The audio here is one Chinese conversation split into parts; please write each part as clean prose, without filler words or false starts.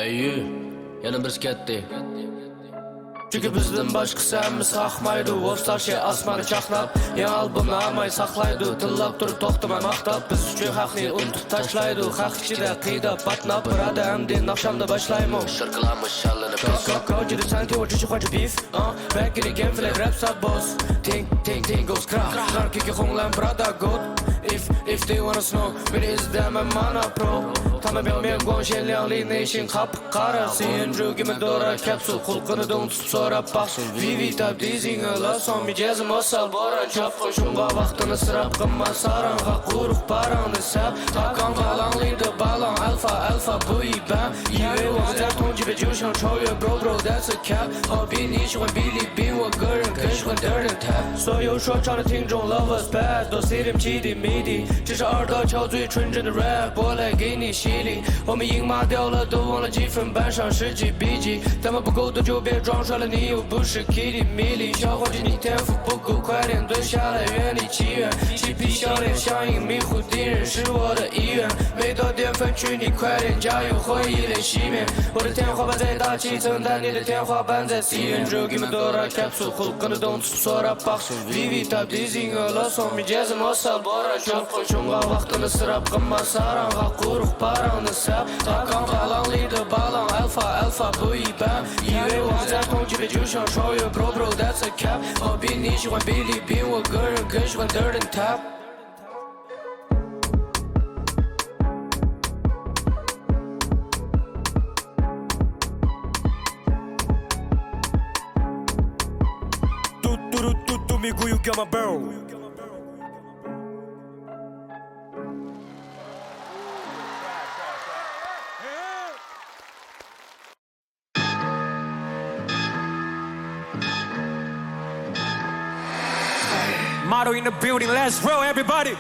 Ey, yana bir ketdi. Çünki bizdan boshqasi hamma saqmaydi. O'fsarshi osmoni chaqnab, yangi albomni amay saqlaydi. Tillab turib to'xtamay maqtab, biz uchun haqni unutib tashlaydi. Haq ichida qiydab batnab birada hamdi naqshamda boshlayman. Shirqilamish shallanib koko juda sanki o'chichi qo'cha beef. Back in again flat rap sub boss. Ting goes crack. Narkiki xonglan brother god. If they wanna snow, many is them and mana pro. 他们表面光鲜亮丽，内心哈不卡的。CNG给们多了 capsule， hulkını da unutup sonra bak. Vivi tab dizine la son bir cezim asal boran. Çapkın şunga vaktini sırap kımma saran. Hakuruk paranı sap. Takan kalan lider balan. Alfa bu iyi ben. 以为我们在同级别就想超越 bro that's a cap。好比你喜欢比利比我个人更喜欢 dirt and tap。所有说唱的听众 love us bad， 都 C 点起底迷底，只是耳朵敲最纯正的 rap， 我来给你洗礼。我们赢麻掉了，都忘了几分班上10几 B 级，咱们不够的就别装帅了，你又不是 Kitty 米莉。小伙计你天赋不够，快点蹲下来，原地祈愿。嬉皮笑脸相迎，迷糊敌人是我的意愿。没到巅峰区，你快点加油，会一脸熄灭。我的天花板在大气层，但你的天花板在 CNG。给们多大 capsule， hulkını da unutup sonra bak. Vivi tab dizine la son bir cezim asal boran. Çapkın şunga vaktini sırap kımma saran. Hakuruk paranı sap. Takan kalan lider balan. Alfa bu iyi ben。以为我们在同级别就想超越 bro that's a cap。好比你喜欢比利比我个人更喜欢 dirt and tap。Domingo you got my barrel. Motto in the building, let's roll everybody.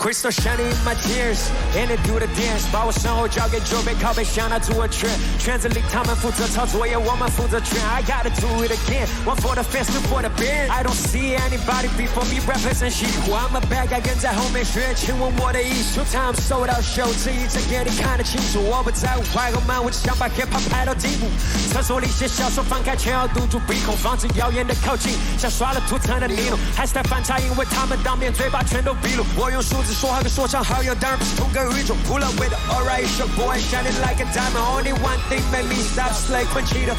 Crystal shining in my tears, and they do the dance. 把我身后交给酒杯，靠背向他组个圈。圈子里他们负责操作，也我们负责圈。I gotta do it again, one for the fans, two for the band. I don't see anybody before me represent 西湖。I'm a bad guy，跟在后面学，请问我的艺术。Time sold out show， 这一阵给你看得清楚。我不在乎坏和满，我只想把 hip hop 拍到底部。厕所里写小说，翻开全要堵住鼻孔，防止谣言的靠近。像刷了涂层的尼龙，还是在反差，因为他们当面嘴巴全都闭路。我用数字说话跟说唱好友当然不是同个宇宙。Pull up with the alright, it's your boy shining like a diamond. Only one thing made me stop slay 困气的。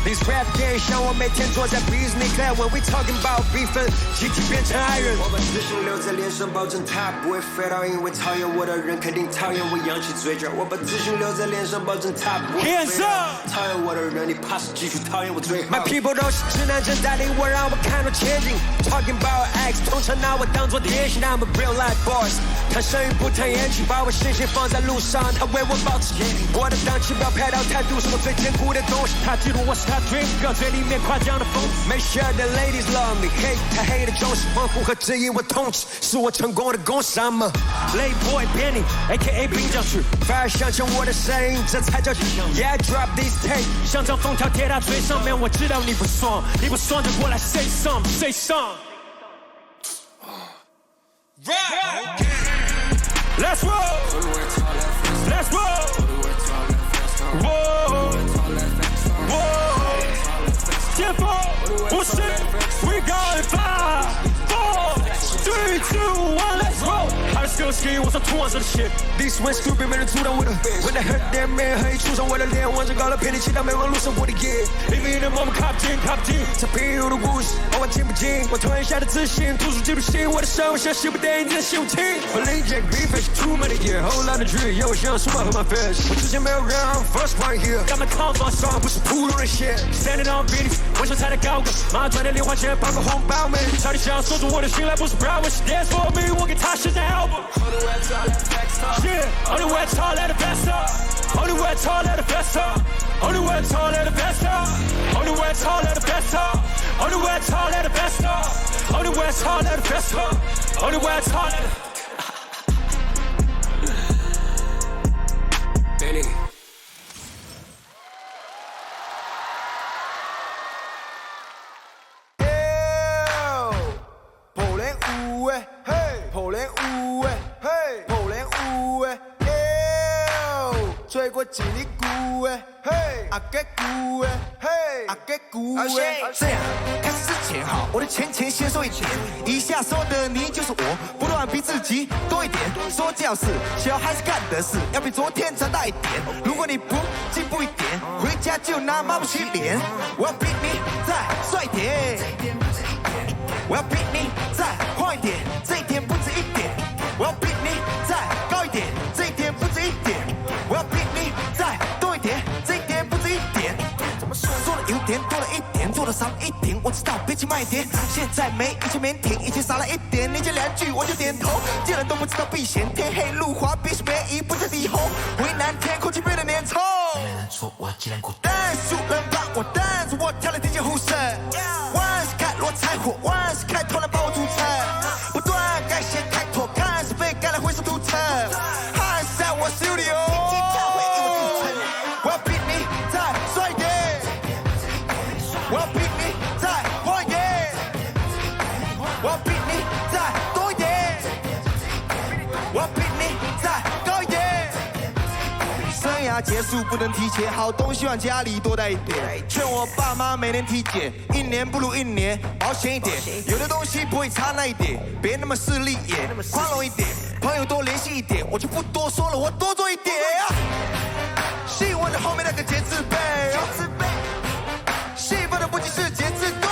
These rap games 像我每天坐在 business class when we talking about beef， 集体变成爱人。我把自信留在脸上，保证他不会 fade out， 因为讨厌我的人肯定讨厌我扬起嘴角。我把自信留在脸上，保证他不会 fade out， 讨厌我的人你怕是继续讨厌我最好。My people 都是直男，正带领我让我看到前景。Talking about X， 通常拿我当作典型。I'm a real life boss。谈生意不谈言情，把我视线放在路上，他为我保持严谨。我的档期表拍到态度是我最坚固的东西。他记住我是他 dream girl， 嘴里面夸奖的疯子。Make sure the ladies love me， 他黑的重视，欢呼和质疑我痛斥，是我成功的公式。I'm a late boy Benny，AKA 滨江区，反而想起我的声音，这才叫形象。Yeah drop these tape， 像张封条贴他嘴上面，我知道你不爽，你不爽就过来 say some say some。Let's roll, let's roll. Whoa, whoa. 前锋50 we got it 5, 4, 3, 2, 1, let's roll. 还是 skill ski， 我上图网上的血。These ones stupid， 没人阻挡我的。When I hurt them man， 黑出上我的脸，往上高了，骗你期待没往路上我的夜。Living in the moment， cop team， 这朋友的故事，偶尔听不进。我突然下的自信，突出记录心，我的生活像西部电影，你的心听。我领着 beef， too many year，whole lot of dream， 要我像数码和 my face。我之前没有人 ，first one here， got my comfort strong， 不是普通人 shit。Standing on beat， 我想踩得高个，马上赚点零花钱，包个红包没？超级想锁住我的心，来不是 brown， 我是 dance for me， 我给他写成 album。Yeah，only way tall at the best up，only way tall at the best up，only way tall at the best up，only way tall at the best up，only way tall at the best up，only way tall at the best up，only way tall at the Benny。叽里咕哎，嘿，啊给咕哎，嘿，啊给咕哎。这样，开始之前好，我的钱先说一点，以下说的你就是我，不断逼自己多一点。说教是小孩子干的事，要比昨天长大一点。如果你不进步一点，回家就拿抹布洗脸。我要比你再帅一点，我要比你再坏一点，这一点不止一点。我要比你再高一点，这一点不止一点。我要比你再多一点，这一点不止一点。说的有点多了一点，做的少了一点，我知道别急慢一点。现在没以前腼腆，以前少了一点，你讲两句我就点头。既然都不知道避嫌，天黑路滑，必须每一步在低吼。为难天空气变得粘稠。没人说我既然孤单，输人把我单，着我跳了地界呼声。万事开罗柴火，万事开头来把我筑成，不断改写开拓，看是被改来灰色涂层，还是在我 studio。我要比你再帅一点，我要比你再坏一点，我要比你再多一点，我要比你再高一点。生涯结束不能提前，好东西往家里多带一点。劝我爸妈每年体检，一年不如一年，保险一点。有的东西不会差那一点，别那么势利眼，宽容一点，朋友多联系一点，我就不多说了，我多做一点。细问的后面那个节字辈，戏份的不仅是节字对，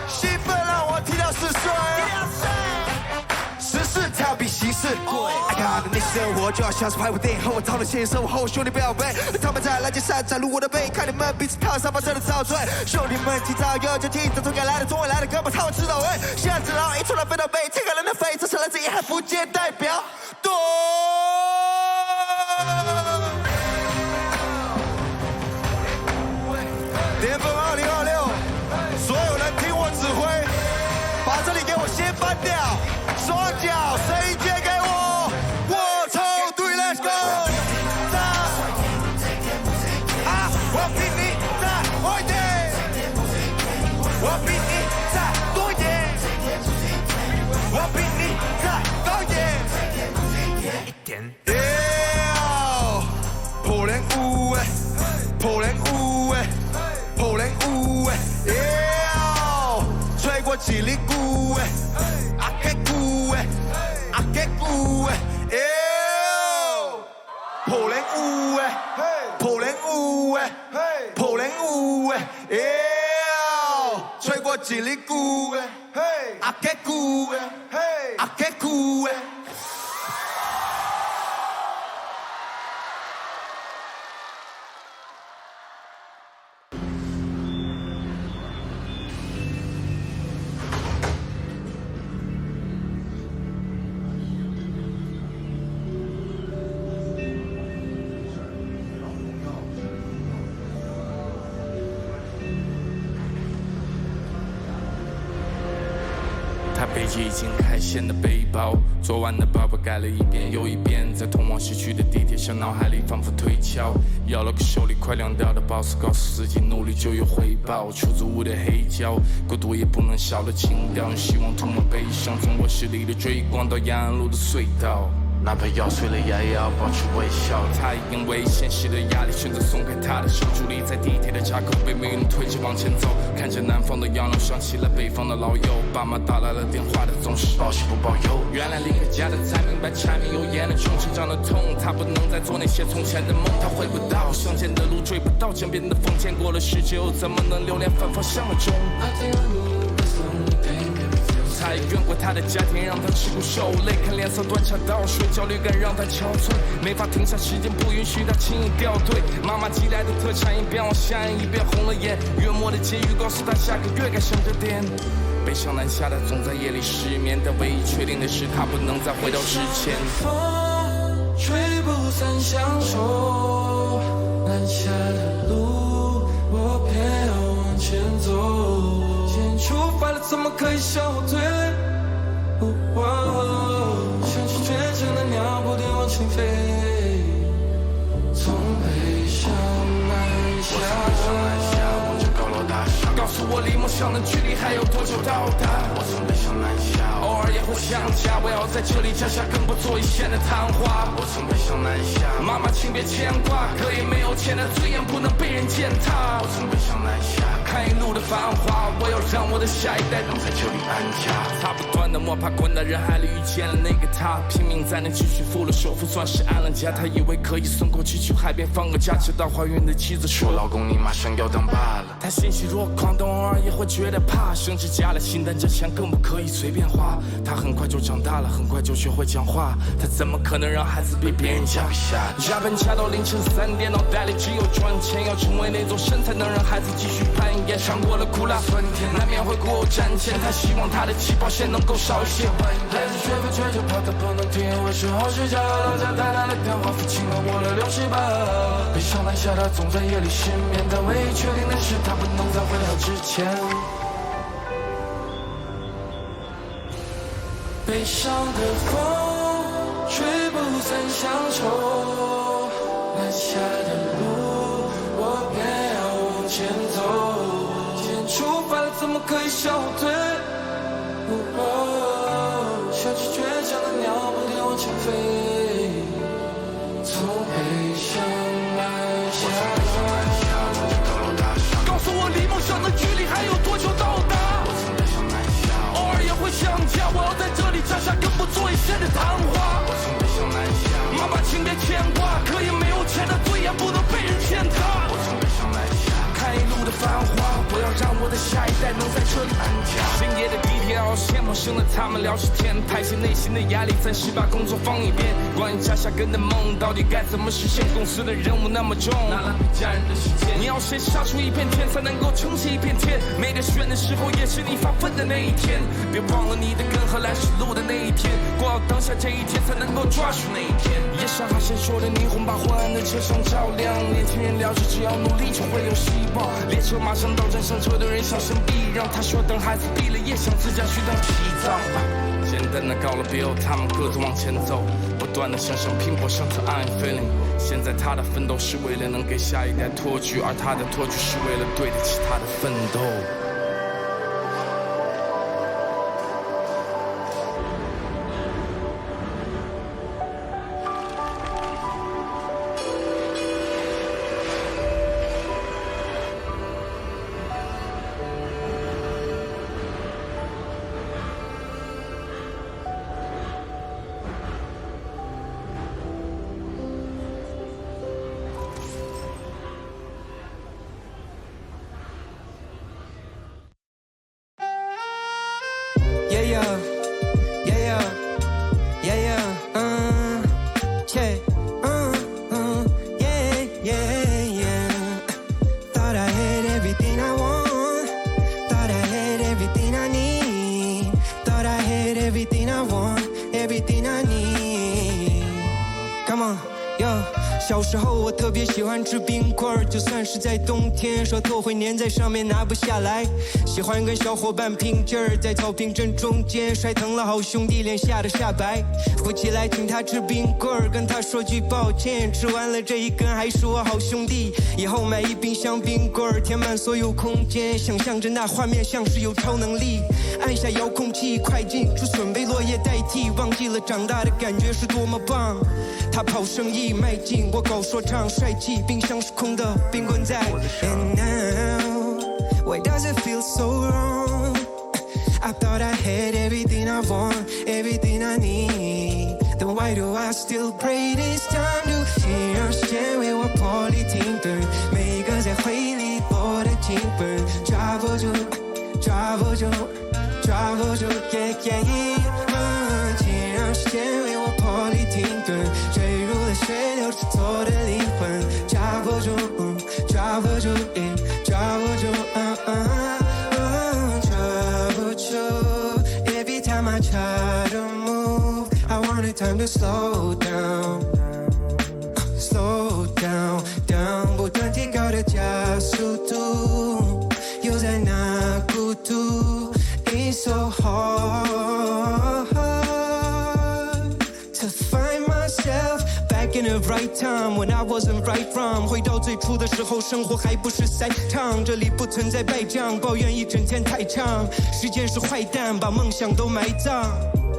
戏份让我提到10岁。14条比稀释，I got 那些生活就好像是拍部电影，和我讨论现实生活后，兄弟不要背，他们在拦截山站路我的背，看你们彼此靠上发生的遭罪，兄弟们提早有就提早总该来的，总会来的根本他们知道哎，现在知道一出来飞到北，这个人的肺，这是来自遗憾福建代表对。巅峰2026，所有人听我指挥，把这里给我先翻掉，双脚声音借给我，我抽对 ，Let's go！ 我要比你再坏一点，我要比你再多一点，我要比你再高一点。破脸舞哎，破脸舞哎。破脸舞哎，吹过叽里咕哎，阿给咕哎，阿给咕哎，破脸舞哎，破脸舞哎，破脸舞哎，吹过叽里咕哎，阿给咕哎，阿给咕哎。他背起已经开线的背包，昨晚的包包改了一遍又一遍，在通往西区的地铁上，脑海里仿佛推敲，要了个手里快凉掉的 boss， 告诉自己努力就有回报。出租屋的黑胶，孤独也不能消了情调，用希望涂抹悲伤，从卧室里的追光到延安路的隧道。哪怕要碎了牙也要保持微笑。他因为现实的压力选择松开他的手，伫立在地铁的闸口，被命运推着往前走。看着南方的洋流，想起了北方的老友。爸妈打来了电话的总是报喜不报忧。原来离开家的才明白柴米油盐的穷，成长的痛。他不能再做那些从前的梦，他回不到乡间的路，追不到江边的风。见过了世界，又怎么能留恋反方向的钟？他也怨过他的家庭，让他吃苦受累，看脸色端茶倒水，焦虑感让他憔悴，没法停下时间，不允许他轻易掉队。妈妈寄来的特产一边往下咽，一边红了眼。月末的结语告诉他下个月该省着点。悲伤南下，他总在夜里失眠，但唯一确定的是他不能再回到之前。风吹不散乡愁，南下的路我偏要往前走。出发了，怎么可以向后退？想起绝尘的鸟，不停往前飞，从北向南下。望着高楼大厦，告诉我离梦想的距离还有多久到达？我从北向南下，偶尔也会想家，我要在这里摘下更不做一线的昙花。我从北上南下，妈妈请别牵挂，可以没有钱的尊严不能被人践踏。我从北上南下，看一路的繁华，我要让我的下一代能在这里安家。他不断的摸爬滚打人海里遇见了那个他，拼命在那继续付了首付，算是安了家。他以为可以送过去去海边放个假，直到怀孕的妻子说老公你马上要当爸了。他欣喜若狂，但偶尔也会觉得怕，甚至加了薪，但这钱更不可以随便花。他很快就长大了，很快就学会讲话，他怎么可能让孩子被别人家比下？加班加到凌晨3点，脑袋里只有赚钱，要成为那种神才能让孩子继续攀岩。尝过了苦辣酸甜，难免会过后战前，他希望他的起跑线能够少一些。孩子缺乏却就怕他不能听，为时候睡觉，老家太太的电话付清了我的68。北上南下，他总在夜里失眠，但唯一确定的是，他不能在回来之前。悲伤的风吹不散乡愁，南下的路我便要往前走。既然出发了，怎么可以向后退？像只倔强的鸟，不停往前飞。从北上南下，告诉我离梦想的距离还有多久到达？偶尔也会想家，我要在这里摘下根部做一线的昙花。妈妈请别牵挂，可以没有钱的尊严不能被人践踏。看一路的繁华，我要让我的下一代能在这里安家。深夜的地铁熬线，陌生的他们聊起天，排解内心的压力，暂时把工作放一边。关于家下根的梦，到底该怎么实现？公司的任务那么重，拿来陪家人的时间。你要先杀出一片天，才能够撑起一片天。没得选的时候，也是你发奋的那一天。别忘了你的根和来时路的那一天，过好当下这一天，才能够抓住那一天。夜上海闪烁的霓虹，把昏暗的车上照亮。年轻人聊着，只要努力就会有希望。列车马上到站，上车的人小声避让。他说等孩子毕了业，想自家去当西藏吧。简单的告了别后，他们各自往前走，不断的向上拼搏，上次 I'm feeling。现在他的奋斗是为了能给下一代托举，而他的托举是为了对得起他的奋斗。Thought I had everything I want. Thought I had everything I need. Thought I had everything I want, everything I need. Come on, yo. 小时候我特别喜欢吃冰棍，就算是在冬天，舌头会粘在上面拿不下来。喜欢跟小伙伴拼劲儿，在草坪正中间摔疼了好兄弟，脸吓得煞白。扶起来请他吃冰棍，跟他说句抱歉，吃完了这一根还是我好兄弟。以后买一冰箱冰棍，填满所有空间，想象着那画面像是有超能力。按下遥控器，快进竹笋被落叶代替，忘记了长大的感觉是多么棒。他跑生意迈进，我搞说唱帅气，冰箱是空的，冰棍在。And now, why does it feel so wrong? I thought I had everything I want, everything I need. Then why do I still pray this time to 先让时间为我破例停顿，每一个在回忆里落的剧本，抓不住，抓不住，抓不住 ，yeah yeah yeah。先让时间为我破例停顿，坠入了水流失错的灵魂，抓不住，抓不住，抓不住，抓不住。Every time I try to move, I wanted time to slow down, slow down, down， 不断提高的加速度，又在那孤独。It's so hard to find myself back in the right time when I wasn't right from。 回到最初的时候，生活还不是赛场，这里不存在败仗，抱怨一整天太长。时间是坏蛋，把梦想都埋葬。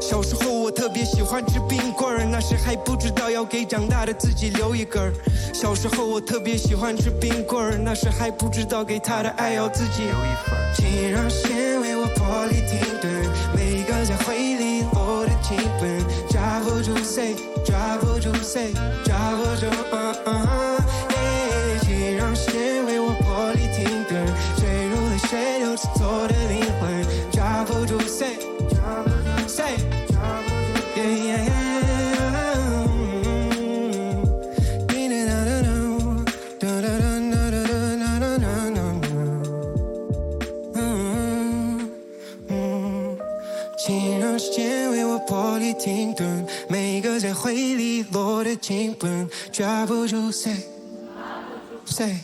小时候我特别喜欢吃冰棍儿，那时还不知道要给长大的自己留一根儿。小时候我特别喜欢吃冰棍儿，那时还不知道给他的爱要自己留一份儿。请让线为我玻璃停顿，每个在回里我的基本，抓不住谁，抓不住谁，抓不住。请让线为我玻璃停顿，坠入了水流失错的灵魂，抓不住谁，抓不住谁。请让时间为我玻璃停顿，每个在回里落的金本，抓不住谁，谁，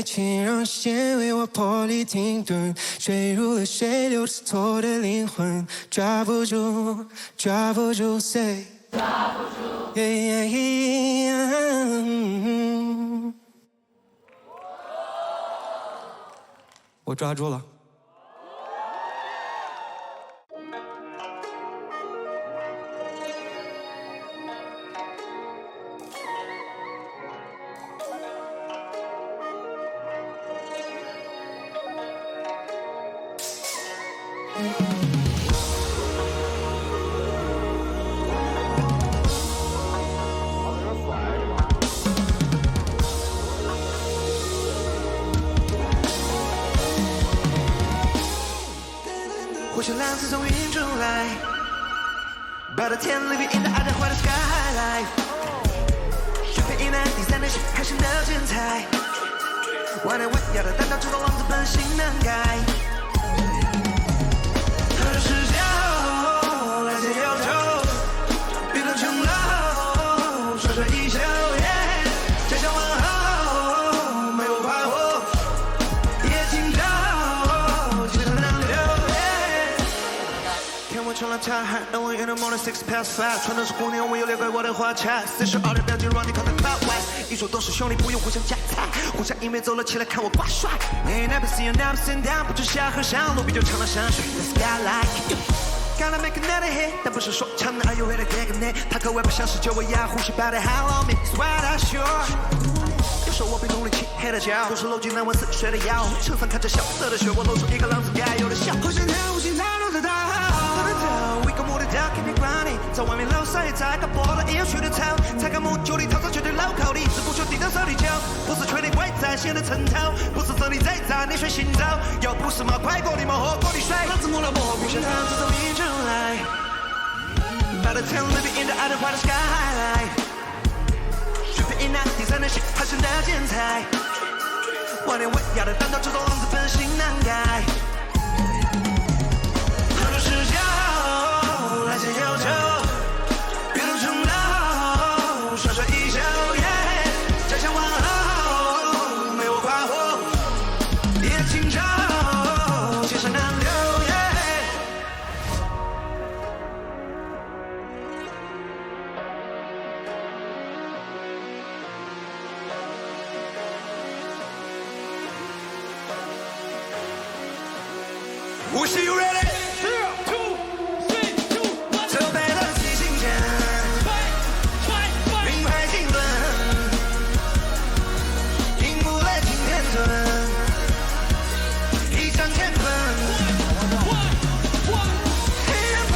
请让时间为我玻璃停顿，坠入了水流失错的灵魂，抓不住，抓不住谁，抓不住。我抓住了。或许浪子从云中来，把的天 living in the other white skyline， 水平一难，第三的是海神的剪裁，万年万要的担当，直到浪子本性难改。他的视角来自忧愁，别等成老，耍耍一笑，家乡问候，没有花火，夜听到，街上难留。看我冲浪大海 ，Early in the morning 6 past 5， 穿的是姑娘，我有留给我的花叉，42的标记让你看到 cloudwise， 一说都是兄弟，不用互相夹菜，互相因为走了起来看我挂帅。Ain't never seen you never seen down， 不止下河上路比就唱了山水 ，The sky like。Gotta make another hit， 但不是说唱的 Are you ready to get it？ 他可外表像是酒窝牙，呼吸把的 Hello me，Sweat I sure。有时候我被动力漆黑的脚，都是漏尽难忘似水的腰。车上看着萧瑟的雪，我露出一个浪子该有的笑。好想跳舞，心太多的大好。We can move it down, keep it grinding。在外面楼上也在个波的也有学的草，才敢木酒里逃走绝对牢靠的，是不求地上手里脚，不是吹的怪在显得称头，不是这里在在你睡醒着，又不是冒快过的冒喝过的水。老子摸了摸，不想让这种一出来。By the time living in the other white skyline， 水平一难，第三的是海神的剪裁，万年万要的担当，直到浪子本性难改。很多视角来自忧愁，别等成老，耍耍一笑，家乡问候，没有花火，夜清照，街上难留。Was you ready? 3, 2, 3, 2, 1。这杯的七星剑，名牌金盾，赢不来金天尊，一战天分。黑人破，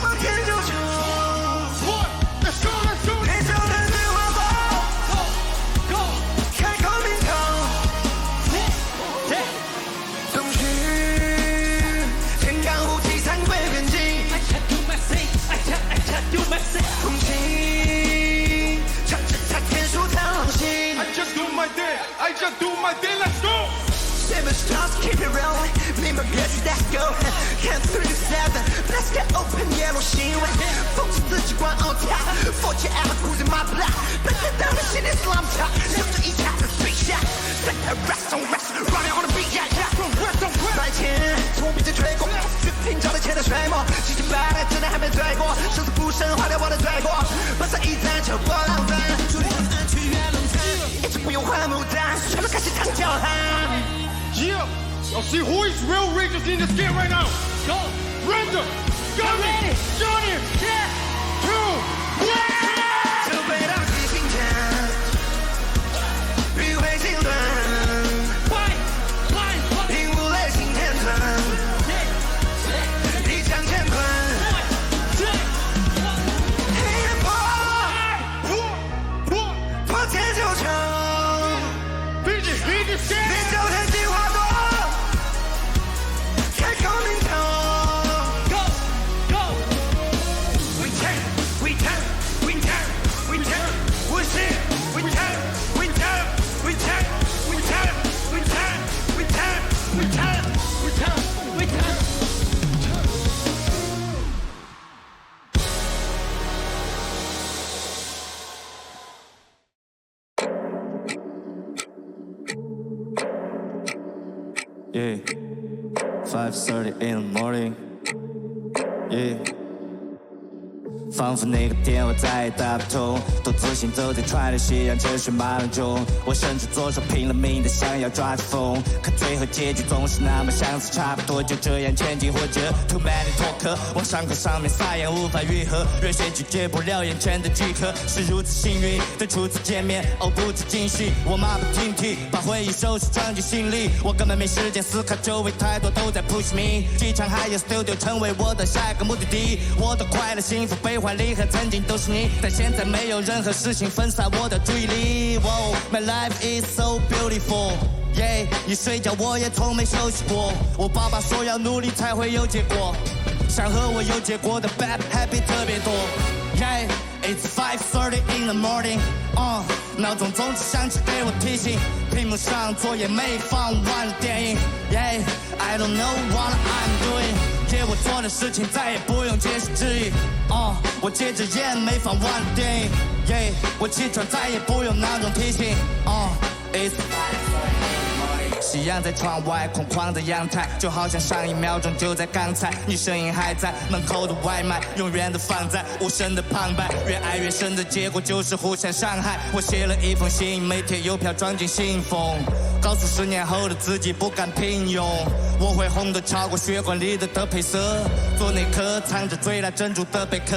冒天就出，黑手的女王风，开口名头。空气，唱着他天书探狼星。I just do my day, let's go. 7 stars, keep it rolling. 你们别去 let's go. Count 3 to 7, let's get open. 夜落行为，讽刺自己光 on top. 40 hours cruising my block. 本身到的心里 slum top. 留着一下子 big shot. Set the rest on rest, running on the beat, yeah. 白天从鼻子吹过，水瓶照得前的水墨，七七八八真的还没醉过，生死不生，划掉我的罪过，马上一战就波浪翻，注定安去月龙潭，一直不用换牡丹，全都开始唱叫喊。I'll see who is real Rangers in this game right now. Go. Ranger. Got it. Johnny. Yeah. 2, 1. 就被当起心间，迂回心断，领悟内心天真，一枪乾坤。黑夜破天就成，你就天计划多，开口名称。Yeah, 5:30 in the morning. Yeah. 仿佛那个电话再也打不通，独自行走在穿流夕阳车水马龙中，我伸出左手拼了命的想要抓住风，可最后结局总是那么相似，差不多就这样前进或者 too many talk， 往伤口上面撒盐无法愈合，热血拒绝不了眼前的饥渴，是如此幸运的初次见面，哦不止惊喜，我马不停蹄把回忆收拾装进心里，我根本没时间思考，周围太多都在 push me， 机场还有 studio 成为我的下一个目的地，我的快乐幸福悲欢离合曾经都是你，但现在没有任何事情分散我的注意力。Wow, my life is so beautiful. Yeah, 你睡觉我也从没休息过。我爸爸说要努力才会有结果，想和我有结果的 bad habit 特别多。Yeah, it's 5:30 in the morning. 闹钟总是响起给我提醒，屏幕上作业没放完的电影。Yeah, I don't know what I'm doing.我做的事情再也不用解释质疑。我戒着烟没放完的电影。Yeah, 我起床再也不用闹钟提醒。It's 夕阳在窗外，空旷的阳台，就好像上一秒钟就在刚才。你声音还在，门口的外卖永远都放在无声的旁白。越爱越深的结果就是互相伤害。我写了一封信，没贴邮票装进信封，告诉10年后的自己不敢平庸。我会红得超过血管里的德佩色，做那颗藏着最大珍珠的贝壳。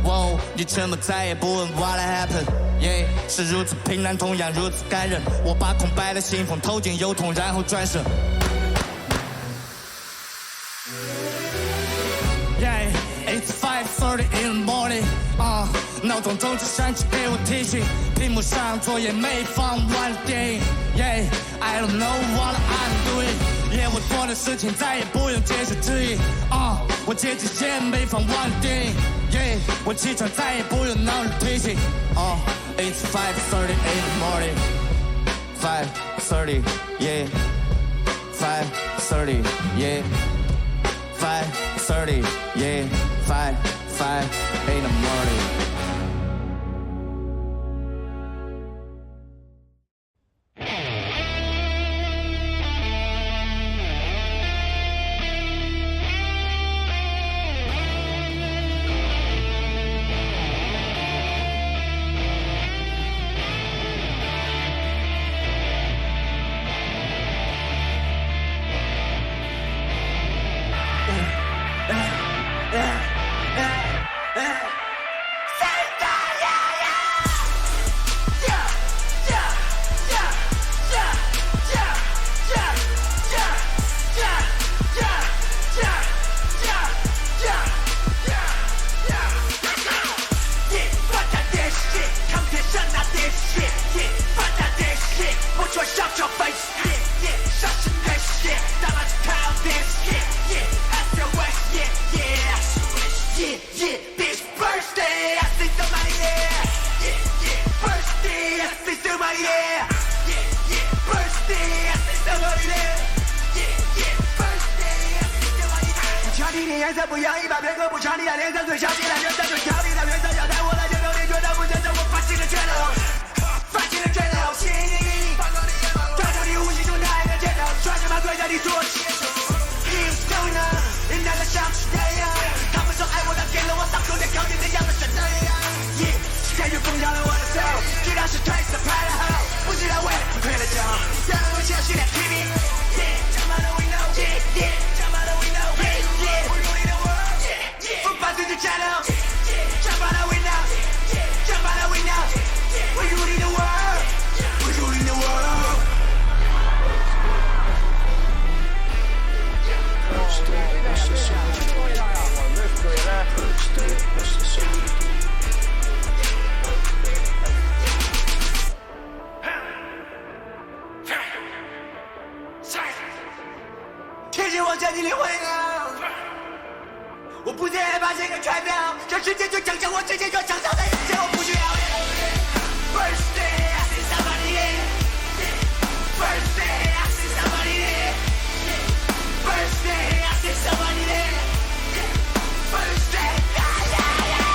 哦，你沉默再也不问 what happened。Yeah, 是如此平淡，同样如此感人。我把空白的信封投进邮筒，然后转身。Yeah, it's 5:30 in the morning. 闹钟总是响起给我提醒，屏幕上作业没放完的电影。Yeah, I don't know what I'm doing.Yeah, 我做的事情再也不用解释质疑。我戒着烟没放完的电影。Yeah, 我起床再也不用闹钟提醒。It's 5:30 in the morning. 5:30, yeah. 5:30, yeah. 5:30, yeah. 5 in the morning.颜色不一样，100遍歌不唱，你的脸上最小，你的脸上最跳，你的脸上要带我来接受，你觉得不真诚，我发起了拳头，发起了拳头，吸引你，抓住你无形中的爱的箭头，抓着马对着你做接受。He's going on， 人家的像是太阳，他们说爱我，但给了我伤口，连靠近那样的神能。Yeah， 天宇封上了我的手，居然是褪色拍了后，不知道为何退了脚，让我相信了 TV。Yeah， 他妈的。the channel. Jump on the window. Jump on the window. We're ruling the world. We're ruling the world.贴近我将你灵魂啊！我不再害怕这个传票，这世界就讲讲我之前所创造的一切，我不需要。First day I see somebody there. First day I see somebody there. First day I see somebody there. First day, yeah, yeah, yeah.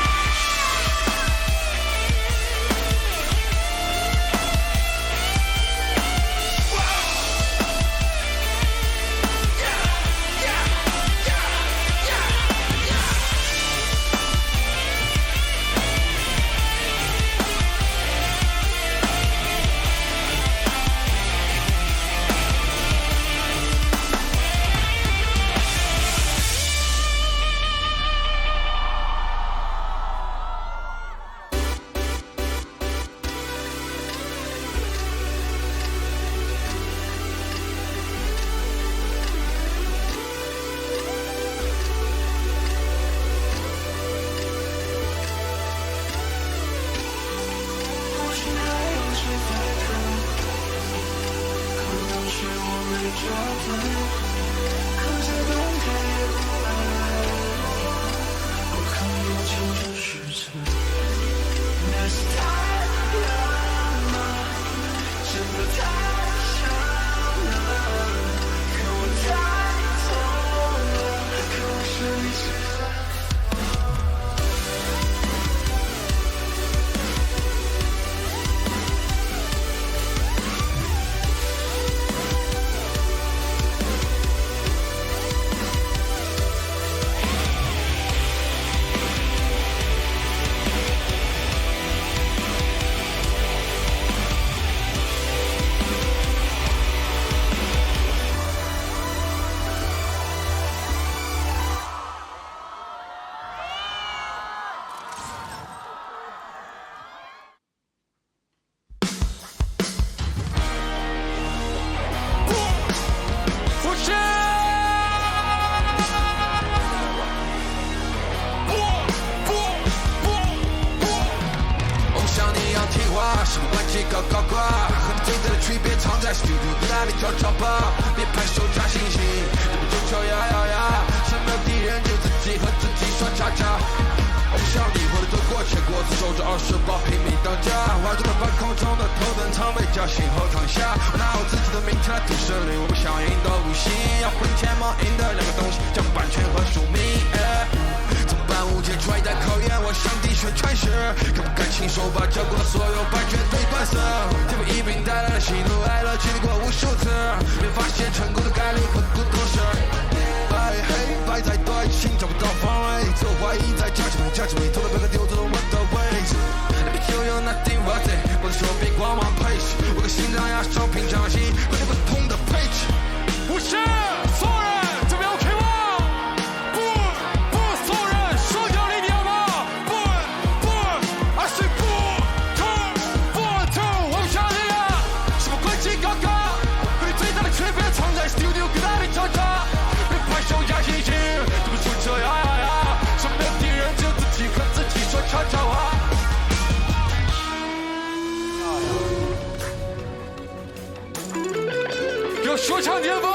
说唱巅峰，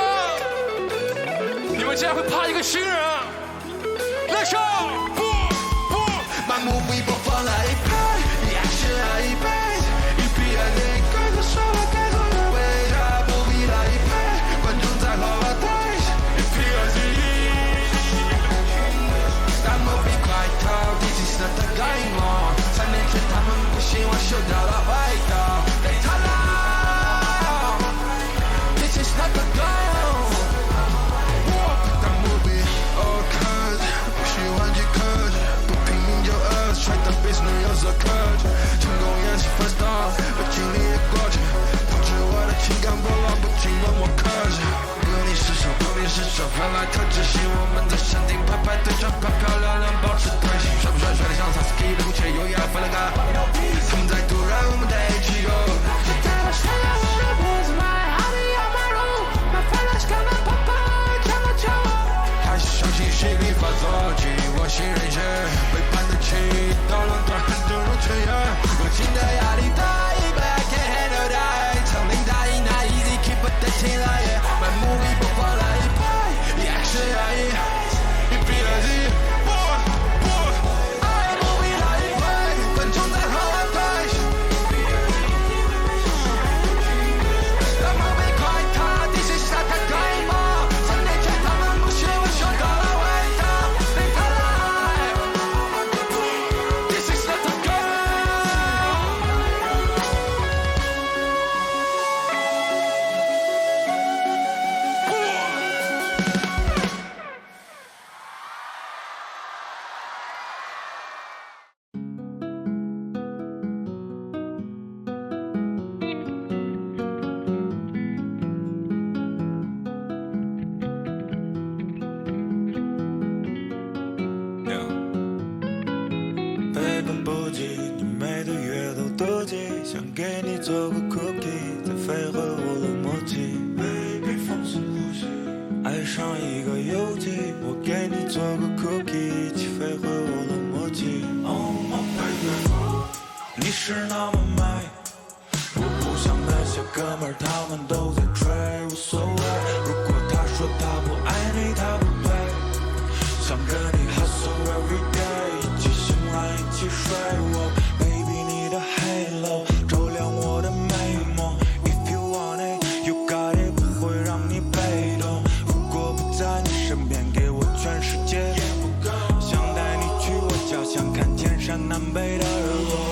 你们竟然会怕一个新人？来上！不，把movie播放来一拍，你爱是爱一辈子，一笔爱那改个说话改错了味道，movie来一拍，观众在和我对，一批二十一。但movie快逃，第几次的感冒？3年前他们不信我嗅到了味道，被他拉。It's not the goal. 但movie all cut， 不喜欢即刻，不拼命就饿，摔到 business 有所克制，成功也是 first star， 我经历也过去，导致我的情感波浪不经默默克制。如果你是手，旁边是手，翻来特执行，我们在山顶拍拍对战，漂漂亮亮保持推。上一个邮寄，我给你做个 cookie， 一起飞回我的墨迹。Oh my baby， 你是那么美，我不想那些哥们儿他们都在追，无所谓。如果他说他不爱你，他不配。想跟你 hustle every day， 一起醒来一起睡。Oh baby， 你的 halo 照亮我的美梦。If you want it， you got it， 不会让你被动。如果不在你身边，给我全世界也不够。想带你去我家乡，看天山南北的日落。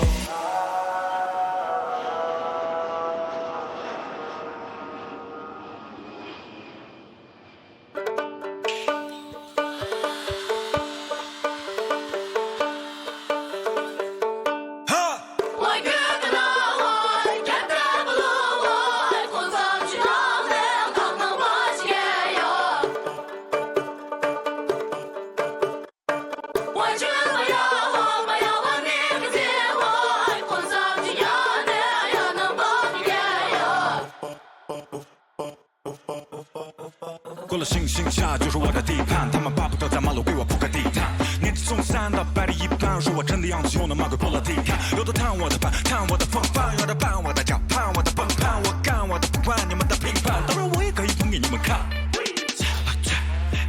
过了星星下就是我的地盘，他们巴不得在马路给我铺个地毯。年纪从3到100的一半，说我真的洋气，用的马鬼过了地坎。有的探我的班，探我的风范，有的伴我的脚，盼我的崩盘，我干我的不管你们的评判，当然我也可以捧给你们看。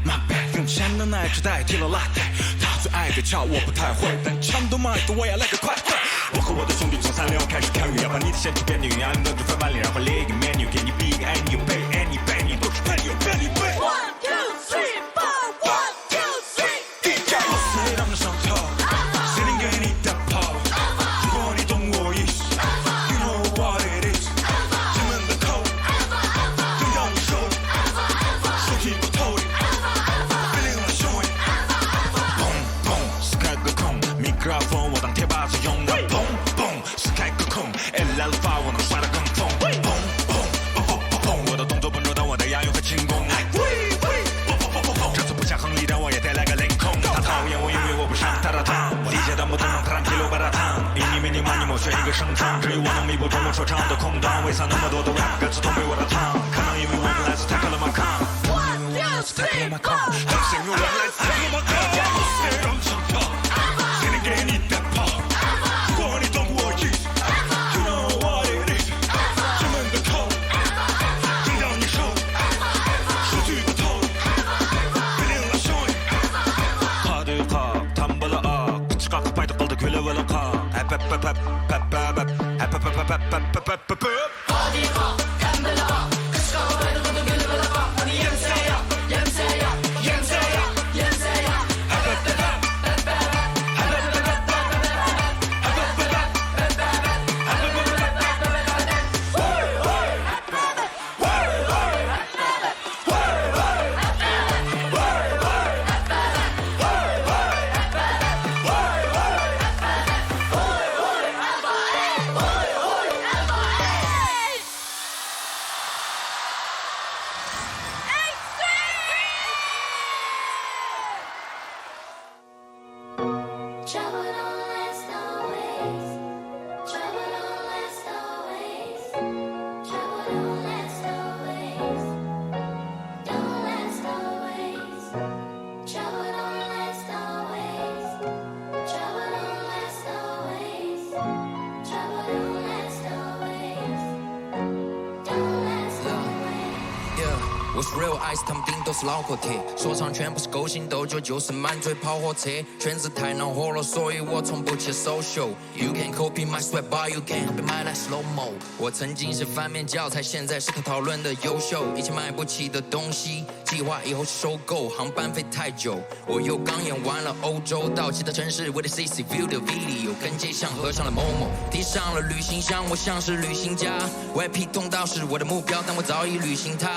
My bad， 用钱的奶只代替了 latte， 他最爱的桥我不太会，但枪都卖的我也来个快。我和我的兄弟从3聊开始看雨，要把你的先去变女，让你的就翻碗里，然后列一个 menu， 给你比一个 and you pay and you pay， 你都是骗你有骗你背。1 2 3 4 1 2 3 DJ， 我死让人上头，谁能给你打炮？如果你懂我意思 ，You know what it is， 进门的口，等到你手里，手提不透里，别令我胸里，砰砰撕开个空，麦克风我当铁把子用的，砰砰撕开个空 ，LL 发我能耍得更疯，砰砰砰，我的动作笨拙，但我的押韵和轻功。这次不像亨利，但我也带来个领空。他讨厌我，因为我不上他的当。理解但不懂，他让纰漏把他烫。以你没你妈，你莫选一个声场。至于我能弥补中文说唱的空档，为啥那么多的 rap 歌词都没我的烫？可能因为我们来自泰克勒马康。1 2 3 4 还是因为我们来自泰克勒马康。我谁让上套？谁能给你打炮？如果你懂我意思 ，You know what it is， 进门的口，正让你手，手举不透。我是 real ice， 他们顶都是脑壳铁，说唱全部是勾心斗角，就是满嘴跑火车，圈子太恼火了，所以我从不去 social。You can copy my swag, but you can't copy my like slow mo。我曾经是反面教材，现在是可讨论的优秀，以前买不起的东西，计划以后收购，航班费太久。我又刚演完了欧洲，到其他城市为了 CC view 的 video， 跟街巷合上了 momo， 提上了旅行箱，我像是旅行家。YP 通道是我的目标，但我早已旅行它。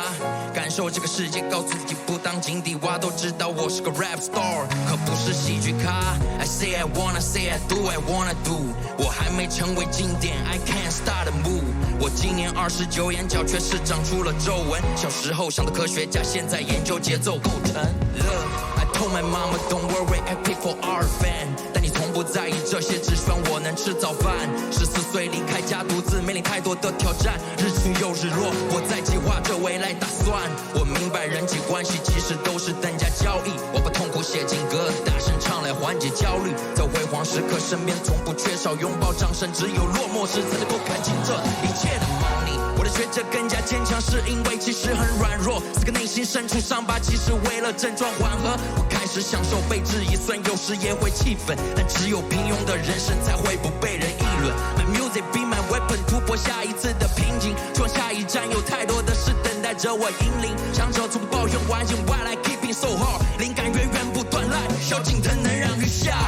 感受这个世界，告诉自己不当井底蛙，都知道我是个 rap star， 可不是戏剧咖。I say I wanna, say I do, I wanna do。我还没成为经典 ，I can't start a move。我今年29，眼角却是长出了皱纹。小时候想的科学家，现在研究节奏构成。Look, I told my mama don't worry, I pay for our van。但你从不在意这些，只希望我能吃早饭。14岁离开家，独自面临太多的挑战，日出又日落，我在计划着未来打算。我明白人际关系其实都是等价交易，我把痛苦写进歌，大声唱来缓解焦虑。在辉煌时刻，身边从不缺少拥抱掌声，只有落寞时才能够看清这一切的猫腻。我的学着更加坚强，是因为其实很软弱。4个内心深处伤疤，其实为了症状缓和。我开始享受被质疑，虽然有时也会气愤，但只有平庸的人生才会不被人议论。My music be my weapon， 突破下一次的瓶颈，闯下一站，有太多的事等待着我引领。强者从不抱怨完形 ，Why I keeping so hard， 灵感源源不断来，萧敬腾能让雨下。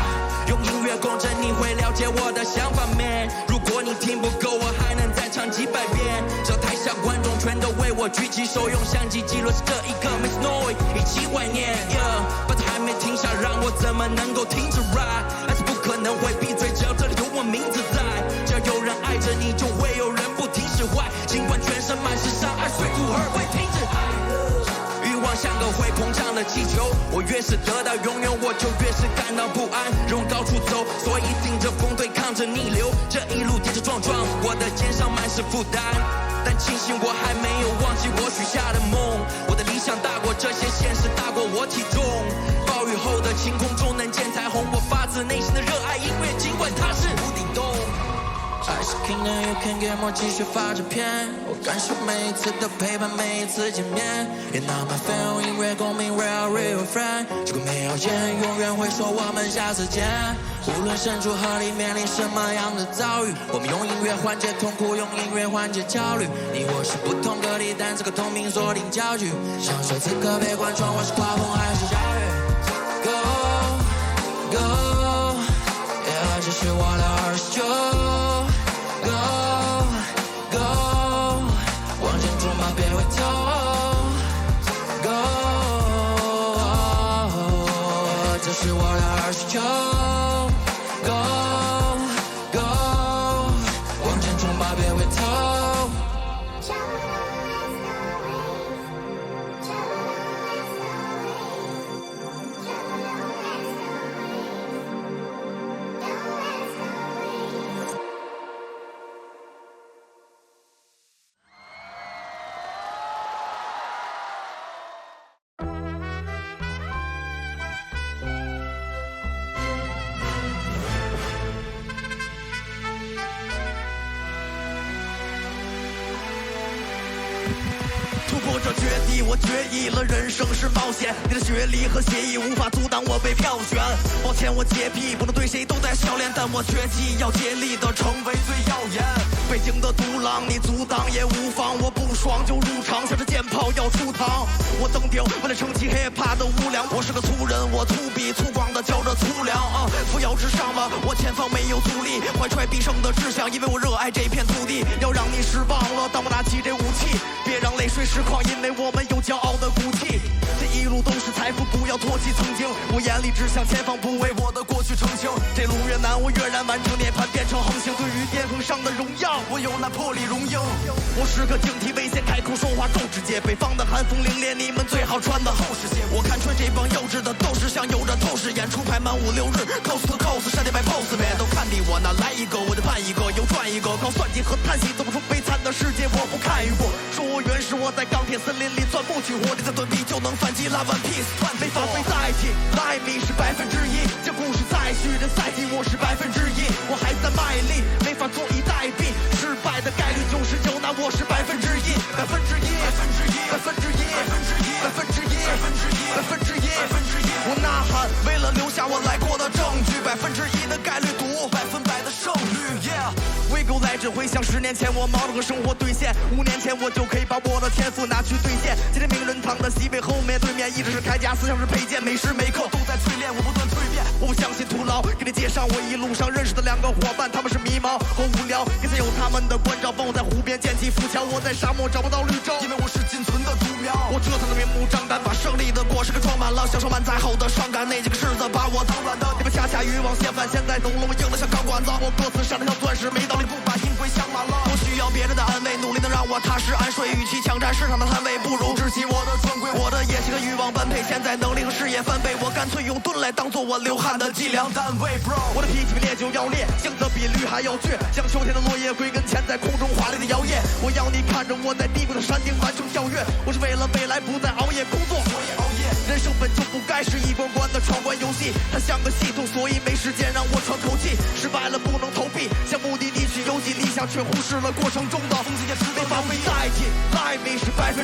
用音乐共振，你会了解我的想法 ，man。如果你听不够，我还能再唱几百遍。这台下观众全都为我举起手，用相机记录这一刻 ，make noise， 一起怀念。Yeah， but 还没停下，让我怎么能够停止 ride？ 还是不可能会闭嘴，只要这里有我名字在。只要有人爱着你，就会有人不停释怀。尽管全身满是伤，爱随土而会停止。欲望像个会膨胀的气球，我越是得到拥有，我就越是感到不安。人往高处走，所以顶着风对抗着逆流。这一路跌跌撞撞，我的肩上满是负担，但庆幸我还没有忘记我许下的梦。我的理想大过这些现实，大过我体重。暴雨后的晴空中能见彩虹，我发自内心的热爱音乐，尽管它是无底洞。I是 King and you can get more， 继续发着片，我感受每一次的陪伴，每一次见面。You're not my fan， 音乐共鸣 real real friend， 这个没有见，永远会说我们下次见。无论身处何里，面临什么样的遭遇，我们用音乐缓解痛苦，用音乐缓解焦虑。你我是不同个体，但这个同名锁定焦距。享受此刻悲观，窗外是刮风还是下雨 ？Go go，yeah， 这是我的29。Go go， 往前冲吧，别回头。Go， 这是我的29。Go go， 往前冲吧，别回头。突破这绝地，我决意了，人生是冒险。你的学历和协议无法阻挡我被票选。抱歉，我洁癖，不能对谁都带笑脸，但我决计要竭力的成为最耀眼。北京的独狼，你阻挡也无妨。我不爽就入场，像是剑炮要出膛。我登顶，为了撑起 hiphop 的无良。我是个粗人，我粗鄙粗犷的叫着粗粮扶摇直上吧，我前方没有阻力，怀揣必胜的志向，因为我热爱这片土地。要让你失望了，当我拿起这武器，别让泪水失控，因为我们有骄傲的骨气。这一路都是财富，不要唾弃曾经。我眼里只向前方，不为我的过去澄清。这路越难，我跃然完成涅槃，变成恒星。对于巅峰上的荣耀，我有那魄力荣鹰。我是个警惕危险，开口说话够直接。北方的寒风凛冽，你们最好穿的厚实些。我看穿这帮幼稚的斗士，像有着透视眼，出牌满5、6日 ，coast to coast， 山顶摆 pose 呗。都看低我，那来一个我就办一个，又赚一个。靠算计和叹息走不出悲惨的世界，我不堪与过。说我原始，我在钢铁森林里钻不起火，你在盾地就能反击。Love and peace， 没法被代替。来米是1%，这故事再续的赛季，我是1%，我还在卖力，没法坐以待毙。失败的概率99%，那我是1%，1%，1%，1%，1%，1%，1%，1%，我呐喊，为了留下我来过的证据，1%的概率赌，100%的胜率。Yeah， 未够来只会像10年前我忙着和生活兑现，5年前我就可以把我的天赋拿去兑现。今天名人堂的西北后面对面一直是铠甲，思想是配件，每时每刻都在淬炼，我不断蜕变。我不相信徒劳，给你介绍我一路上认识的2个伙伴，他们是迷茫和无聊。刚才有他们的关照，帮我在湖边建起浮桥。我在沙漠找不到绿洲，因为我是仅存的独苗。我折腾的明目张胆，把胜利的果实给装满了，享受满载后的伤感。那几个柿子把我当软的，你们恰恰与往相反。现在懂了，我硬得像钢管子，我歌词上的像钻石，没道理不把音轨镶满了。不需要别人的安慰，努力能让我踏实安睡。与其抢占市场的摊位，不如支起我的尊贵。我的野心和欲望般配，现在能力和事业翻倍。我干脆用盾来当做我流汗的计量单位 ，bro。我的脾气比烈酒要烈，性子比驴还要倔，像秋天的落叶归根前，在空中华丽的摇曳。我要你看着我在低谷的山顶完成跳跃，我是为了未来不再熬夜工作，所以熬夜。人生本就不该是一关关的闯关游戏，它像个系统，所以没时间让我喘口气。失败了不能逃避，向目的地去邮寄，理想却忽视了过程中的风景也是没法为代替。来米是1%，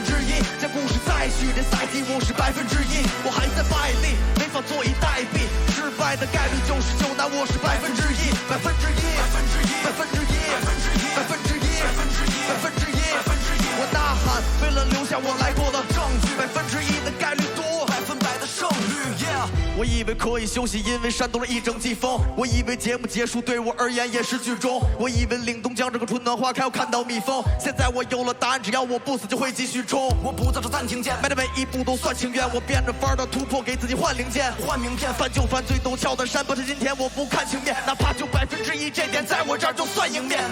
将故事再续，这赛季我是1%，我还在败力，没法坐以待毙。失败的概率99，那我是1%，1%，1%，1%，1%，1%，1%，1%，1%，我呐喊，为了留下我来过的证据，1%的概率多，100%的胜率。Yeah， 我以为可以休息，因为煽动了一整季风。我以为节目结束对我而言也是剧终。我以为凛冬将这个春暖花开，要看到蜜蜂。现在我有了答案，只要我不死，就会继续冲。我不造出暂停键，迈的每一步都算情愿。我变着法儿的突破，给自己换零件，换名片。翻就翻最陡峭的山，不是今天我不看情面，哪怕就1%，这点在我这儿就算赢面。